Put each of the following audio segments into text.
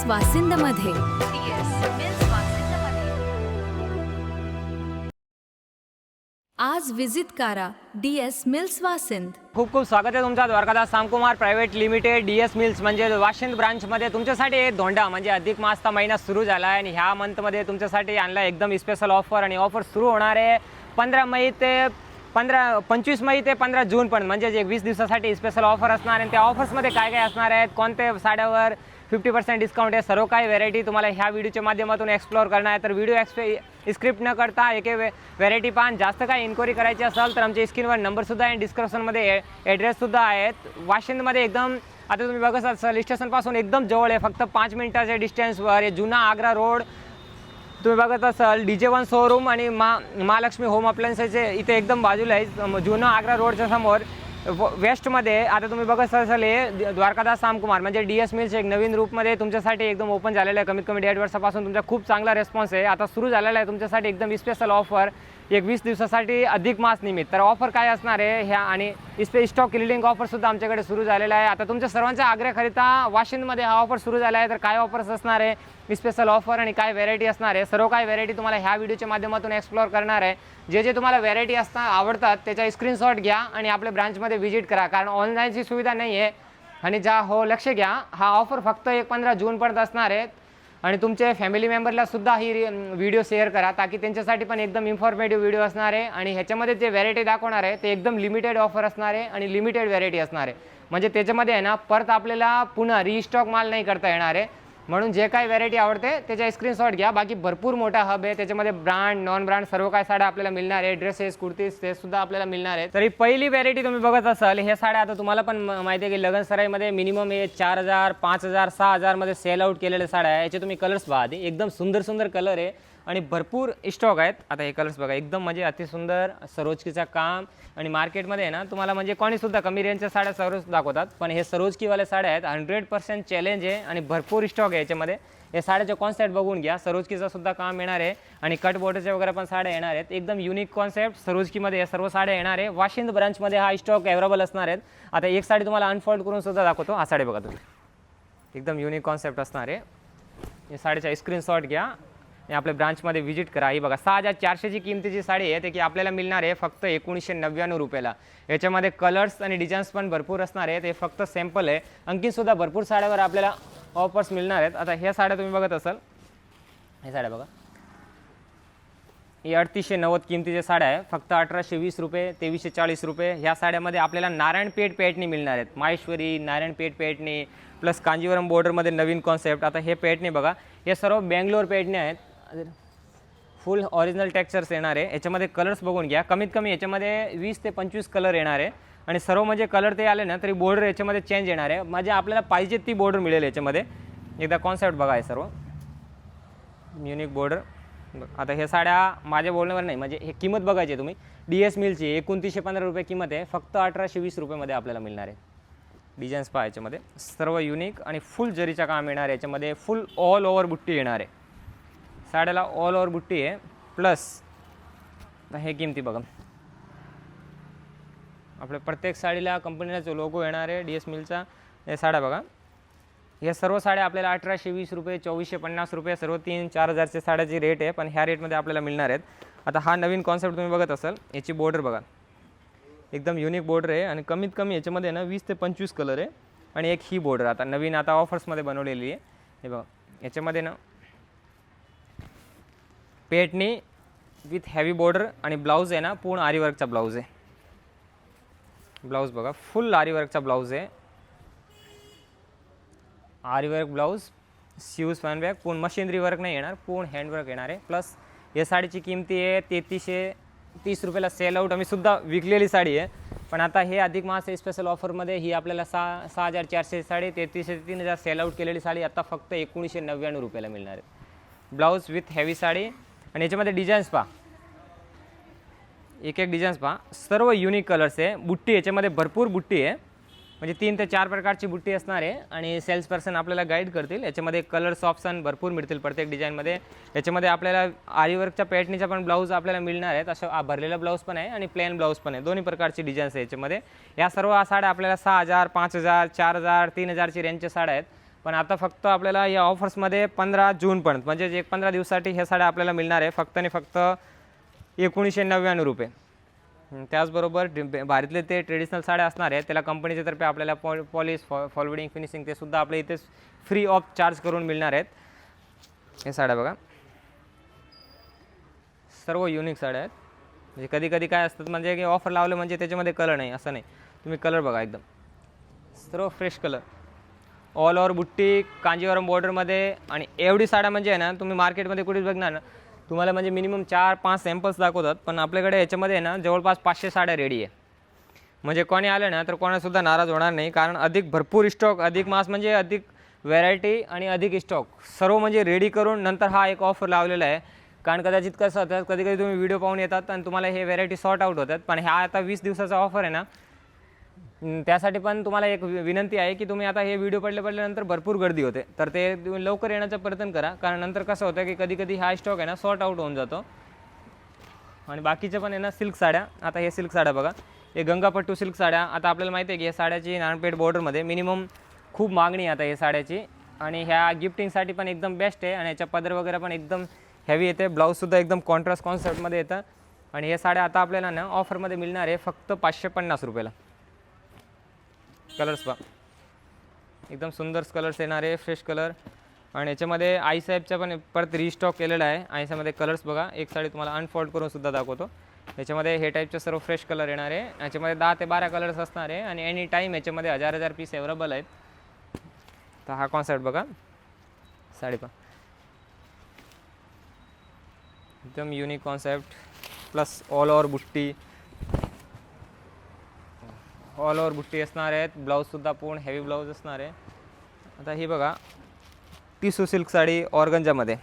वासिंदमध्ये आज विजिट करा DS mills Vasind. खूप खूप स्वागत आहे तुमचा Dwarkadas Samkumar private limited DS mills म्हणजे वाशिंद ब्रांचमध्ये तुमच्यासाठी धोंडा म्हणजे अधिक मासचा महिना सुरू झाला आहे आणि ह्या मंथमध्ये तुमच्यासाठी आणला एकदम स्पेशल ऑफर आणि ऑफर सुरू होणार आहे 25 मई ते 15 जून पण म्हणजे जे 20 दिवसासाठी स्पेशल ऑफर असणार आणि त्या ऑफर्समध्ये काय काय असणार आहेत, कोणत्या साड्यावर 50% डिस्काउंट आहे, सर्व काही व्हेरायटी तुम्हाला ह्या व्हिडिओच्या माध्यमातून एक्सप्लोअर करणार आहे। तर व्हिडिओ स्क्रिप्ट न करता एक व्हेरायटी पाहून जास्त काही इन्क्वायरी करायची असेल तर आमच्या स्क्रीनवर नंबरसुद्धा आहे, डिस्क्रिप्शनमध्ये ॲड्रेससुद्धा आहेत। वाशिंदमध्ये एकदम आता तुम्ही बघत असाल स्टेशनपासून एकदम जवळ आहे, फक्त 5 मिनिटाच्या डिस्टन्सवर आहे। जुना आग्रा रोड तुम्ही बघत असाल DJ1 शोरूम आणि महालक्ष्मी होम अप्लायन्सेसचे इथे एकदम बाजूला आहे, जुना आग्रा रोडच्या समोर वेस्टमध्ये। आता तुम्ही बघत असाल हे द्वारकादास सामकुमार म्हणजे DS मिल्स एक नवीन रूपमध्ये तुमच्यासाठी एकदम ओपन झालेलं आहे। कमीत कमी 1.5 वर्षापासून तुमचा खूप चांगला रिस्पॉन्स आहे। आता सुरू झालेला आहे तुमच्यासाठी एकदम स्पेशल ऑफर एक 20 दिवसासाठी अधिक मास निमित्त। तर ऑफर काय असणार आहे ह्या आणि स्टॉक क्लिअरिंग ऑफरसुद्धा आमच्याकडे सुरू झालेला आहे। आता तुमच्या सर्वांच्या आग्रहाकरिता वाशिंदमध्ये हा ऑफर सुरू झाला आहे। तर काय ऑफर्स असणार आहे, स्पेशल ऑफर आणि काय व्हेरायटी असणार आहे, सर्व काय व्हेरायटी तुम्हाला ह्या व्हिडिओच्या माध्यमातून एक्सप्लोअर करणार आहे। जे तुम्हाला व्हेरायटी आवडतात त्याचा स्क्रीनशॉट घ्या आणि आपल्या ब्रांचमध्ये व्हिजिट करा, कारण ऑनलाईनची सुविधा नाही आहे। आणि लक्ष घ्या, हा ऑफर फक्त 15 जूनपर्यंत असणार आहे आणि तुमचे फॅमिली मेंबरला सुद्धा ही व्हिडिओ शेअर करा, ताकी त्यांच्यासाठी पण एकदम इन्फॉर्मेटिव्ह व्हिडिओ असणार आहे। आणि ह्याच्यामध्ये जे व्हेरायटी दाखवणार आहे ते एकदम लिमिटेड ऑफर असणार आहे आणि लिमिटेड व्हेरायटी असणार आहे, म्हणजे त्याच्यामध्ये आहे ना परत आपल्याला पुन्हा रिस्टॉक माल नाही करता येणार आहे। म्हणून जे काही व्हेरायटी आवडते त्याचा स्क्रीनशॉट घ्या। बाकी भरपूर मोठा हब आहे, त्याच्यामध्ये ब्रँड नॉन ब्रँड सर्व काही साड्या आपल्याला मिळणार आहे, ड्रेसेस कुर्तीज ते सुद्धा आपल्याला मिळणार आहे। तरी पहिली व्हेरायटी तुम्ही बघत असाल हे साड्या आता तुम्हाला पण माहिती आहे की लगन सराईमध्ये मिनिमम हे 4000 5000 6000 मध्ये सेल आउट केलेल्या साड्या आहे। याचे तुम्ही कलर्स पहा, एकदम सुंदर सुंदर कलर आहे आणि भरपूर स्टॉक आहेत। आता हे कलर्स बघा, एकदम म्हणजे अतिसुंदर सरोजकीचा काम आणि मार्केटमध्ये आहे ना तुम्हाला म्हणजे कोणीसुद्धा कमी रेंजच्या साड्या सर्वच दाखवतात, पण हे सरोजकीवाल्या साड्या आहेत। 100% चॅलेंज आहे आणि भरपूर स्टॉक आहे याच्यामध्ये। हे साड्याचे कॉन्सेप्ट बघून घ्या, सरोजकीचा सुद्धा काम येणार आहे आणि कट बॉर्डरच्या वगैरे पण साड्या येणार आहेत। एकदम युनिक कॉन्सेप्ट सरोजकीमध्ये या सर्व साड्या येणार आहे। वाशिंद ब्रांचमध्ये हा स्टॉक अवेलेबल असणार आहेत। आता एक साडी तुम्हाला अनफोल्ड करून सुद्धा दाखवतो, हा साडी बघा तुम्ही, एकदम युनिक कॉन्सेप्ट असणार आहे। या साडीचा स्क्रीनशॉट घ्या आणि आपल्या ब्रांचमध्ये व्हिजिट करा। ही बघा 6400ची किमतीची साडी आहे, ते की आपल्याला मिळणार आहे फक्त 1999 रुपयाला। याच्यामध्ये कलर्स आणि डिझाईन्स पण भरपूर असणार आहेत, हे फक्त सॅम्पल आहे। आणखीसुद्धा भरपूर साड्यावर आपल्याला ऑफर्स मिळणार आहेत। आता ह्या साड्या तुम्ही बघत असाल, हे साड्या बघा, ही 3890 किमतीच्या साड्या आहे, फक्त 1820 रुपये 2340 रुपये। ह्या साड्यामध्ये आपल्याला नारायणपेठ पेठणी मिळणार आहेत, माहेश्वरी नारायणपेठ पेठणी प्लस कांजीवरम बॉर्डरमध्ये नवीन कॉन्सेप्ट। आता हे पेठणी बघा, हे सर्व बेंगलोर पेठणी आहेत, फुल ओरिजिनल टेक्स्चर्स येणार आहे। याच्यामध्ये कलर्स बघून घ्या, कमीत कमी याच्यामध्ये 20 ते 25 कलर येणार आहे आणि सर्व म्हणजे कलर ते आले ना तरी बॉर्डर याच्यामध्ये चेंज येणार आहे, म्हणजे आपल्याला पाहिजे ती बॉर्डर मिळेल याच्यामध्ये। एकदा कॉन्सेप्ट बघा, आहे सर्व युनिक बॉर्डर। आता हे साड्या माझ्या बोलण्यावर नाही, म्हणजे हे किंमत बघायची तुम्ही, DS मिलची 2915 रुपये किंमत आहे, फक्त 1820 रुपयेमध्ये आपल्याला मिळणार आहे। डिझाईन्स पहा, याच्यामध्ये सर्व युनिक आणि फुल जरीचा काम येणार आहे, याच्यामध्ये फुल ऑल ओव्हर बुट्टी येणार आहे, साड्याला ऑल ओव्हर बुट्टी आहे प्लस हे किमती बघा, आपल्या प्रत्येक साडीला कंपनीला जो लोगो येणार आहे DS मिलचा। हे साड्या बघा, या सर्व साड्या आपल्याला 1820 रुपये 2450 रुपये सर्व 3-4 हजारच्या साड्याची रेट आहे, पण ह्या रेटमध्ये आपल्याला मिळणार आहेत। आता हा नवीन कॉन्सेप्ट तुम्ही बघत असाल, याची बॉर्डर बघा, एकदम युनिक बॉर्डर आहे आणि कमीत कमी याच्यामध्ये ना 20 ते 25 कलर आहे आणि एक ही बॉर्डर आता नवीन आता ऑफर्समध्ये बनवलेली आहे। हे बघा, याच्यामध्ये ना पेठणी विथ हेवी बॉर्डर आणि ब्लाऊज आहे ना पूर्ण आरीवर्कचा ब्लाऊज आहे। ब्लाऊज बघा, फुल आरीवर्कचा ब्लाऊज आहे, aari work blouse, sleeves fan bag, पूर्ण मशिनरी वर्क नाही येणार, पूर्ण हँडवर्क येणार आहे। प्लस या साडीची किमती आहे 3330 रुपयाला सेल आउट आम्ही सुद्धा विकलेली साडी आहे, पण आता हे अधिक मास स्पेशल ऑफरमध्ये ही आपल्याला 6400 साडी 3300 ते 3000 सेल आउट केलेली साडी आता फक्त 1999 रुपयाला मिळणार आहे। ब्लाऊज विथ हेवी साडी आणि याच्यामध्ये डिझाईन्स पहा, एक एक डिझाईन्स पहा, सर्व युनिक कलर्स आहे। बुट्टी याच्यामध्ये भरपूर बुट्टी आहे, म्हणजे 3 ते 4 प्रकारची बुट्टी असणार आहे आणि सेल्स पर्सन आपल्याला गाईड करतील। याच्यामध्ये कलर्स ऑप्शन भरपूर मिळतील प्रत्येक डिझाईनमध्ये। याच्यामध्ये आपल्याला आरीवर्कच्या पॅटर्नचा पण ब्लाऊज आपल्याला मिळणार आहेत, असं भरलेला ब्लाऊज पण आहे आणि प्लेन ब्लाऊज पण आहे, दोन्ही प्रकारची डिझाईन्स आहे याच्यामध्ये। या सर्व साड्या आपल्याला 6000 5000 4000 3000ची रेंजच्या साड्या आहेत पण आता फक्त आपल्याला या ऑफर्समध्ये 15 जूनपर्यंत म्हणजे एक 15 दिवसासाठी ह्या साड्या आपल्याला मिळणार आहे फक्त आणि फक्त 1999 रुपये. त्याचबरोबर भारीतले ते ट्रेडिशनल साड्या असणार आहेत त्याला कंपनीच्या तर्फे आपल्याला पॉलिश फॉलविडिंग फिनिशिंग ते सुद्धा आपल्या इथे फ्री ऑफ चार्ज करून मिळणार आहेत. हे साड्या बघा सर्व युनिक साड्या आहेत. म्हणजे कधी कधी काय असतात म्हणजे की ऑफर लावलं म्हणजे त्याच्यामध्ये कलर नाही असं नाही. तुम्ही कलर बघा एकदम सर्व फ्रेश कलर ऑल ओव्हर बुट्टी कांजीवरम बॉर्डरमध्ये. आणि एवढी साड्या म्हणजे आहे ना तुम्ही मार्केटमध्ये कुठेच बघणार ना तुम्हाला म्हणजे मिनिमम 4-5 सॅम्पल्स दाखवतात पण आपल्याकडे याच्यामध्ये आहे ना जवळपास 500 साड्या रेडी आहे. म्हणजे कोणी आलं ना तर कोणासुद्धा नाराज होणार नाही कारण अधिक भरपूर स्टॉक अधिक मास म्हणजे अधिक व्हरायटी आणि अधिक स्टॉक सर्व म्हणजे रेडी करून नंतर हा एक ऑफर लावलेला आहे. कारण कदाचित कसं होतं कधी कधी तुम्ही व्हिडिओ पाहून येतात आणि तुम्हाला हे व्हरायटी सॉर्ट आउट होतात पण ह्या आता 20 दिवसाचा ऑफर आहे ना त्यासाठी पण तुम्हाला एक विनंती आहे की तुम्ही आता हे व्हिडिओ पडल्यानंतर भरपूर गर्दी होते तर ते तुम्ही लवकर येण्याचा प्रयत्न करा कारण नंतर कसं होतं की कधी कधी हा स्टॉक आहे ना सॉर्ट आउट होऊन जातो. आणि बाकीचे पण आहे ना सिल्क साड्या. आता हे सिल्क साड्या बघा हे गंगापट्टू सिल्क साड्या. आता आपल्याला माहिती आहे की या साड्याची नानपेठ बॉर्डरमध्ये मिनिमम खूप मागणी आहे आता या साड्याची आणि ह्या गिफ्टिंगसाठी पण एकदम बेस्ट आहे. आणि याच्या पदर वगैरे पण एकदम हेवी येते. ब्लाऊजसुद्धा एकदम कॉन्ट्रास्ट कॉन्सेप्टमध्ये येतं. आणि हे साड्या आता आपल्याला ना ऑफरमध्ये मिळणार आहे फक्त 550 रुपयाला. कलर्स पहा एकदम सुंदर कलर्स येणार आहे फ्रेश कलर. आणि याच्यामध्ये आईसाहेबचा पण परत रिस्टॉक केलेला आहे. आईसामध्ये कलर्स बघा एक साडी तुम्हाला अनफोल्ड करून सुद्धा दाखवतो. याच्यामध्ये हे टाईपचे सर्व फ्रेश कलर येणार आहे. याच्यामध्ये 10 ते 12 कलर्स असणार आहे आणि एनी टाईम याच्यामध्ये 1000 पीस अवेलेबल आहेत. तर हा कॉन्सेप्ट बघा साडी पहा एकदम unique concept plus all over बुट्टी ऑल ओव्हर बुट्टी असणार आहेत. ब्लाऊजसुद्धा पूर्ण हेवी ब्लाऊज असणार आहे. आता ही बघा टिशू सिल्क साडी ऑर्गंजामध्ये.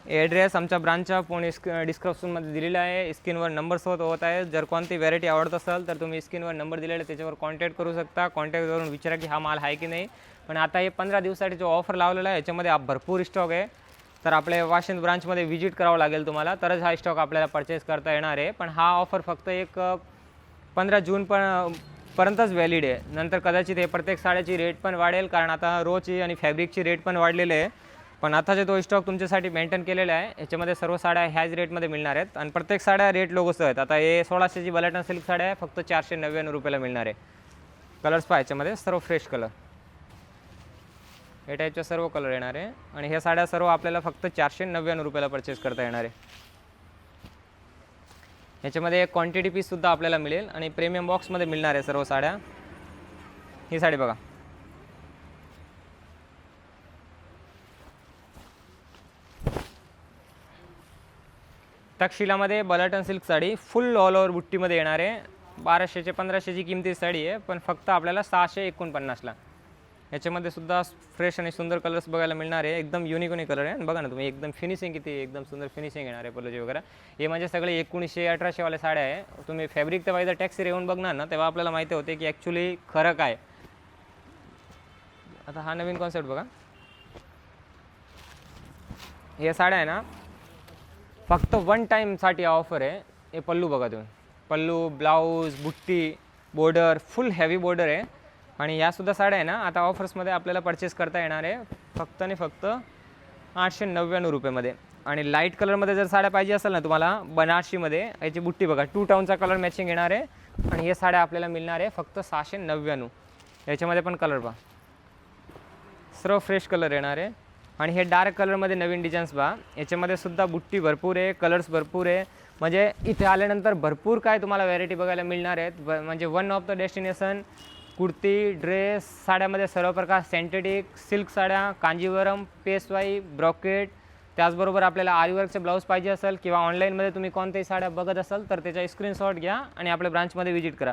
ॲड्रेस आमच्या ब्रांचच्या पूर्ण डिस्क्रिप्शनमध्ये दिलेला आहे. स्क्रीनवर नंबर होत आहे. जर कोणती व्हरायटी आवडत असेल तर तुम्ही स्क्रीनवर नंबर दिलेला आहे त्याच्यावर कॉन्टॅक्ट करू शकता. कॉन्टॅक्ट करून विचारा की हा माल आहे की नाही. पण आता हे 15 दिवसासाठी जो ऑफर लावलेला आहे याच्यामध्ये भरपूर स्टॉक आहे. तर आपल्या वाशिंद ब्रांचमध्ये व्हिजिट करावं लागेल तुम्हाला तरच हा स्टॉक आपल्याला परचेस करता येणार आहे. पण हा ऑफर फक्त एक 15 जून पर्यंतच व्हॅलिड आहे. नंतर कदाचित हे प्रत्येक साड्याची रेट पण वाढेल कारण आता रोची आणि फॅब्रिकची रेट पण वाढलेली आहे. पण आताचे तो स्टॉक तुमच्यासाठी मेंटेन केलेला आहे. याच्यामध्ये सर्व साड्या ह्याच रेटमध्ये मिळणार आहेत आणि प्रत्येक साड्या रेट लोगोसह आहेत. आता हे 1600ची बलाटन सिल्क साड्या आहे फक्त 499 रुपयाला मिळणार आहे. कलर्स पहा याच्यामध्ये सर्व फ्रेश कलर हे टाईपचे सर्व कलर येणार आहे. आणि ह्या साड्या सर्व आपल्याला फक्त 499 रुपयाला परचेस करता येणार आहे. याच्यामध्ये एक क्वांटिटी पीससुद्धा आपल्याला मिळेल आणि प्रीमियम बॉक्समध्ये मिळणार आहे सर्व साड्या. ही साडी बघा तक्षशिलामध्ये बलाटन सिल्क साडी फुल ऑल ओव्हर बुट्टीमध्ये येणार आहे. 1200 ते 1500ची किमती साडी आहे पण फक्त आपल्याला 649ला. याच्यामध्ये सुद्धा फ्रेश आणि सुंदर कलर्स बघायला मिळणार आहे. एकदम युनिक कलर आहे. बघा ना तुम्ही एकदम फिनिशिंग किती एकदम सुंदर फिनिशिंग येणार आहे पल्लूची वगैरे. हे म्हणजे सगळे 1900-1800 वाले साड्या आहे. तुम्ही फॅब्रिक तर पाहिजे टॅक्सी येऊन बघणार ना तेव्हा आपल्याला माहिती होते की ॲक्च्युली खरं काय. आता हा नवीन कॉन्सेप्ट बघा हे साड्या आहे ना फक्त 1 टाईमसाठी ऑफर आहे. हे पल्लू बघा तुम्ही पल्लू ब्लाऊज बुट्टी बॉर्डर फुल हेवी बॉर्डर आहे. आणि यासुद्धा साड्या आहे ना आता ऑफर्समध्ये आपल्याला परचेस करता येणार आहे फक्त आणि फक्त 899 रुपयामध्ये. आणि लाईट कलरमध्ये जर साड्या पाहिजे असेल ना तुम्हाला बनारसीमध्ये याची बुट्टी बघा 2 टोनचा कलर मॅचिंग येणार आहे. आणि हे साड्या आपल्याला मिळणार आहे फक्त 699. याच्यामध्ये पण कलर पहा सर्व फ्रेश कलर येणार आहे. आणि हे डार्क कलरमध्ये नवीन डिझाईन्स पहा याच्यामध्ये सुद्धा बुट्टी भरपूर आहे कलर्स भरपूर आहे. म्हणजे इथे आल्यानंतर भरपूर काय तुम्हाला व्हरायटी बघायला मिळणार आहेत. म्हणजे one of the destination kurti dress साड्यामध्ये सर्व प्रकार सिंथेटिक सिल्क साड्या कांजीवरम पेशवाई ब्रॉकेट त्याचबरोबर आपल्याला आरीवर्कचे ब्लाऊज पाहिजे असेल किंवा ऑनलाईनमध्ये तुम्ही कोणत्याही साड्या बघत असाल तर त्याचा स्क्रीनशॉट घ्या आणि आपल्या ब्रांचमध्ये व्हिजिट करा.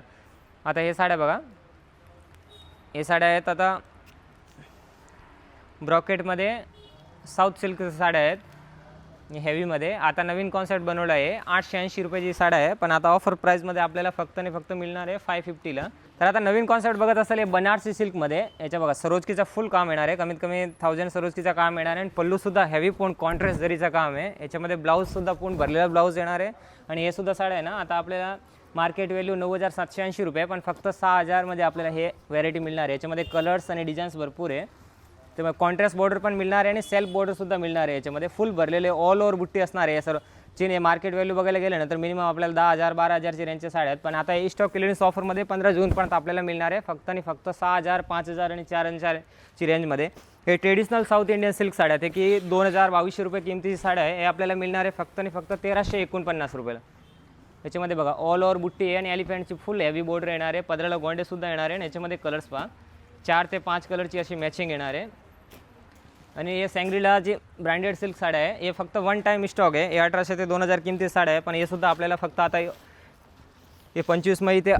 आता हे साड्या बघा हे साड्या आहेत आता ब्रॉकेटमध्ये साऊथ सिल्कच्या साड्या आहेत हेवीमध्ये. आता नवीन कॉन्सेप्ट बनवला आहे. 880 रुपयाची साड्या आहे पण आता ऑफर प्राईजमध्ये आपल्याला फक्त आणि फक्त मिळणार आहे 550ला. तर आता नवीन कॉन्सेप्ट बघत असेल हे बनारसी सिल्कमध्ये. याच्या बघा सरोजकीचा फुल काम येणार आहे कमीत कमी 1000 सरोजकीचा काम येणार आहे. आणि पल्लूसुद्धा हेवी पूर्ण कॉन्ट्रास्ट जरीचं काम आहे. याच्यामध्ये ब्लाऊजसुद्धा पूर्ण भरलेला ब्लाऊज येणार आहे. आणि हे सुद्धा साड्या आहे ना आता आपल्याला मार्केट व्हॅल्यू 9,780 रुपये, पण फक्त 6,000मध्ये आपल्याला हे व्हॅरायटी मिळणार आहे. याच्यामध्ये कलर्स आणि डिझाईन्स भरपूर आहे. त्यामुळे कॉन्ट्रास्ट बॉर्डर पण मिळणार आहे आणि सेल्फ बॉर्डरसुद्धा मिळणार आहे. याच्यामध्ये फुल भरलेले ऑल ओव्हर बुट्टी असणार आहे. सर्व चीन मार्केट व्हॅल्यू बघायला गेलं ना तर मिनिमम आपल्याला 10,000 12,000ची रेंजच्या साड्या आहेत, पण आता ही स्टॉक क्लिअरन्स ऑफरमध्ये 15 जूनपर्यंत आपल्याला मिळणार आहे फक्त आणि फक्त 6,000 5,000 आणि 4,000ची रेंजमध्ये. हे ट्रेडिशनल साऊथ इंडियन सिल्क साड्या आहेत की 2,000-2,200 रुपये किमतीची साड्या आहे. हे आपल्याला मिळणार आहे फक्त आणि फक्त 1,349 रुपयाला. याच्यामध्ये बघा ऑल ओव्हर बुट्टी आहे आणि एलिफंटची फुल हेवी बॉर्डर येणार आहे. पदराला गोंडेसुद्धा येणार आहे आणि याच्यामध्ये कलर्स पहा 4 ते 5 कलरची अशी मॅचिंग येणार आहे. आणि हे सँग्रीला जी ब्रँडेड सिल्क साड्या आहे हे फक्त वन टाईम स्टॉक आहे. हे 1,800 ते 2,000 किमती साड्या आहे, पण हे सुद्धा आपल्याला फक्त आता हे 25 मई ते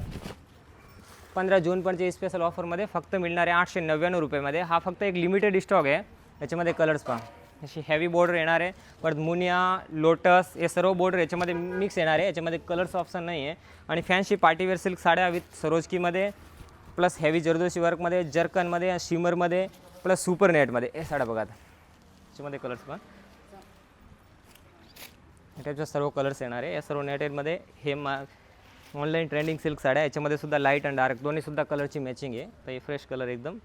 15 जूनपर्यंतच्या स्पेशल ऑफरमध्ये फक्त मिळणार आहे 899 रुपयामध्ये. हा फक्त एक लिमिटेड स्टॉक आहे. याच्यामध्ये कलर्स पहा अशी हेवी बॉर्डर येणार आहे. परत मुनिया लोटस हे सर्व बॉर्डर याच्यामध्ये मिक्स येणार आहे. याच्यामध्ये कलर्स ऑप्शन नाही आहे. आणि फॅन्सी पार्टीवेअर सिल्क साड्या विथ सरोजकीमध्ये प्लस हेवी जरदोशी वर्कमध्ये जर्कनमध्ये शिमरमध्ये प्लस सुपर नेटमध्ये हे साड्या बघा. याच्यामध्ये कलर्स पहा त्याच्या सर्व कलर्स येणार आहे. या सर्व नेटेडमध्ये हे ऑनलाईन ट्रेंडिंग सिल्क साड्या याच्यामध्ये सुद्धा लाईट अँड डार्क दोन्हीसुद्धा कलरची मॅचिंग आहे. तर हे फ्रेश कलर एकदम.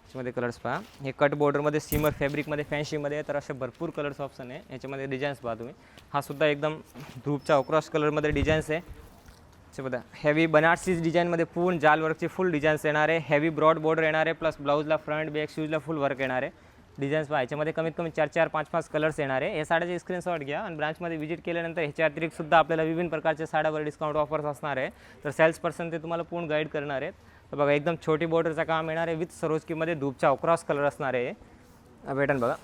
याच्यामध्ये कलर्स पहा हे कट बॉर्डरमध्ये सिमर फॅब्रिकमध्ये फॅन्सीमध्ये तर असे भरपूर कलर्स ऑप्शन आहे. याच्यामध्ये डिझाईन्स पहा तुम्ही. हा सुद्धा एकदम धूपच्या अक्रॉस कलरमध्ये डिझाईन्स आहे. बघा हेवी बनारसी डिझाईनमध्ये पूर्ण जाल वर्कची फुल डिझाईन्स येणार आहे. हेवी ब्रॉड बॉर्डर येणार आहे प्लस ब्लाऊजला फ्रंट बॅक शूजला फुल वर्क येणार आहे. डिझाईन्स पहा याच्यामध्ये कमीत कमी 4-4 5-5 कलर्स येणार आहे. हे साड्याचे स्क्रीनशॉट घ्या आणि ब्रांचमध्ये व्हिजिट केल्यानंतर ह्याच्या अतिरिक्त सुद्धा आपल्याला विभिन्न प्रकारच्या साड्यावर डिस्काउंट ऑफर्स असणार आहे. तर सेल्स पर्सन ते तुम्हाला पूर्ण गाईड करणार आहेत. तर बघा एकदम छोटी बॉर्डरचं काम येणार आहे विथ सरोजकीमध्ये धूपचा अक्रॉस कलर असणार आहे. पॅटर्न बघा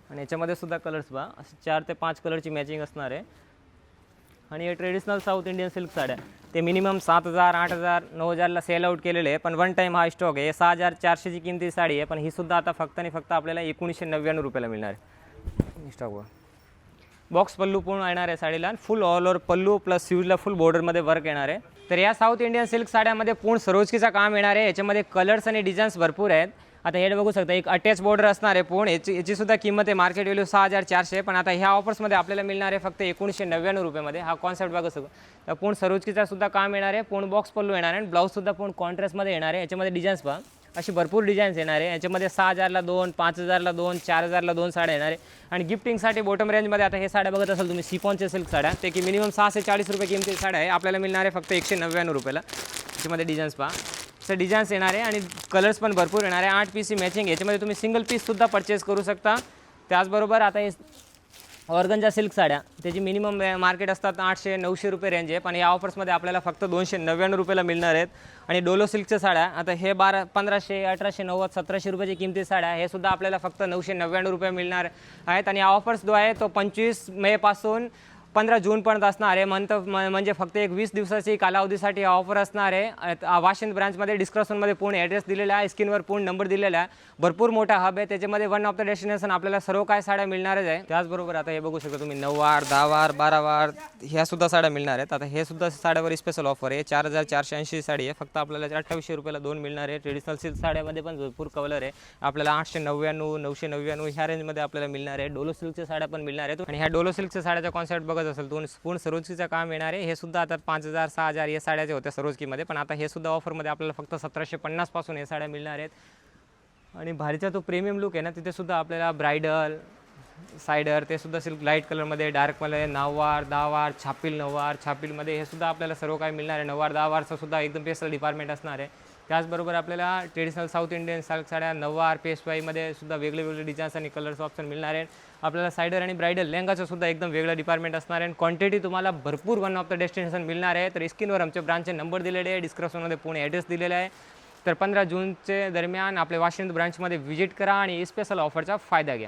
आणि याच्यामध्ये सुद्धा कलर्स पहा असे 4 ते 5 कलरची मॅचिंग असणार आहे. आणि हे ट्रेडिशनल साऊथ इंडियन सिल्क साड्या ते मिनिमम 7,000 8,000 9,000ला सेल आउट केलेले आहे, पण वन टाईम हा स्टॉक आहे. 6,400ची किमती साडी आहे, पण ही सुद्धा आता फक्त आणि फक्त आपल्याला 1,999 रुपयाला मिळणार आहे. स्टॉकवर बॉक्स पल्लू पूर्ण येणार आहे साडीला. फुल ऑल ओव्हर पल्लू प्लस स्लीव्हजला फुल बॉर्डरमध्ये वर्क येणार आहे. तर या साऊथ इंडियन सिल्क साड्यामध्ये पूर्ण सरोजकीचा काम येणार आहे. याच्यामध्ये कलर्स आणि डिझाईन्स भरपूर आहेत. आता हे बघू शकता एक अटॅच बॉर्डर असणार आहे पूर्ण. याची सुद्धा किंमत आहे मार्केट व्हॅल्यू 6,400, पण आता ह्या ऑफर्समध्ये आपल्याला मिळणार आहे फक्त 1,999 रुपयामध्ये. हा कॉन्सेप्ट बघू शकतो. पूर्ण सरोजकीचा सुद्धा काम येणार आहे. पूर्ण बॉक्स पल्लू येणार आहे आणि ब्लाऊजसुद्धा पूर्ण कॉन्ट्रास्टमध्ये येणार आहे. याच्यामध्ये डिझाईन्स पहा अशी भरपूर डिझाईन्स येणार आहे. याच्यामध्ये 6,000ला 2 5,000ला 2 4,000ला 2 साड्या येणार आहे. आणि गिफ्टिंगसाठी बॉटम रेंजमध्ये आता हे साड्या बघत असाल तुम्ही सिफॉनच्या सिल्क साड्या ते की मिनिमम 640 रुपये किमती साड्या आहे आपल्याला मिळणार आहे फक्त 199 रुपयाला. याच्यामध्ये डिझाईन्स पहा तर डिझाईन्स येणार आहे आणि कलर्स पण भरपूर येणार आहे. 8 पीसची मॅचिंग याच्यामध्ये तुम्ही सिंगल पीससुद्धा परचेस करू शकता. त्याचबरोबर आता हे ऑर्गनच्या सिल्क साड्या त्याची मिनिमम मार्केट असतात 800-900 रुपये रेंज आहे, पण या ऑफर्समध्ये आपल्याला फक्त 299 रुपयाला मिळणार आहेत. आणि डोलो सिल्कच्या साड्या आता हे 1500 1890 1700 रुपयाची किमती साड्या हे सुद्धा आपल्याला फक्त 999 रुपये मिळणार आहेत. आणि या ऑफर्स जो आहे तो 25 मेपासून 15 जूनपर्यंत असणार आहे. म्हणजे फक्त एक 20 दिवसाची कालावधीसाठी ऑफर असणार आहे. वाशिंद ब्रांचमध्ये डिस्क्रिप्शनमध्ये पूर्ण ॲड्रेस दिलेला आहे, स्क्रीनवर पूर्ण नंबर दिलेला आहे. भरपूर मोठा हब आहे. त्याच्यामध्ये वन ऑफ द डेस्टिनेशन आपल्याला सर्व काय साड्या मिळणारच आहे. त्याचबरोबर आता हे बघू शकता तुम्ही 9 वार 10 वार 12 वार ह्या सुद्धा साड्या मिळणार आहेत. आता हे सुद्धा साड्यावर स्पेशल ऑफर आहे. 4,480 साडी आहे फक्त आपल्याला 2800 रुपयाला 2 मिळणार आहे. ट्रेडिशनल सिल्क साड्यामध्ये पण भरपूर कलर आहे. आपल्याला 899 999 ह्या रेंजमध्ये आपल्याला मिळणार आहे. डोलो सिल्कच्या साड्या पण मिळणार आहेत. आणि ह्या डोलो सिल्कच्या साड्याचा कॉन्सेप्ट बघत असेल पूर्ण सरोजकीचं काम येणार आहे. हे सुद्धा आता 5,000 6,000 या साड्या ज्या होत्या सरोजकीमध्ये, पण आता हे सुद्धा ऑफरमध्ये आपल्याला फक्त 1750 पासून हे साड्या मिळणार आहेत. आणि भारीचा तो प्रीमियम लुक आहे ना तिथे सुद्धा आपल्याला ब्रायडल सायडर ते सुद्धा सिल्क लाईट कलरमध्ये डार्कमध्ये 9 वार 10 वार छापील 9 वार छापीलमध्ये हे सुद्धा आपल्याला सर्व काही मिळणार आहे. 9 वार 10 वारचं सुद्धा एकदम स्पेशल डिपार्टमेंट असणार आहे. त्याचबरोबर आपल्याला ट्रेडिशनल साऊथ इंडियन सिल्क साड्या 9 वार पेशवाईमध्ये सुद्धा वेगळे डिझाईन्स आणि कलर्स ऑप्शन मिळणार आहेत. आपल्याला सायडर आणि ब्रायडल लेहंगाचं सुद्धा एकदम वेगळं डिपार्टमेंट असणार आहे. क्वांटिटी तुम्हाला भरपूर वन ऑफ द डेस्टिनेशन मिळणार आहे. तर स्क्रीनवर आमच्या ब्रांचचे नंबर दिलेले आहे, डिस्क्रिप्शनमध्ये पूर्ण ॲड्रेस दिलेला आहे. तर 15 जूनचे दरम्यान आपल्या वाशिंद ब्रांचमध्ये व्हिजिट करा आणि स्पेशल ऑफरचा फायदा घ्या.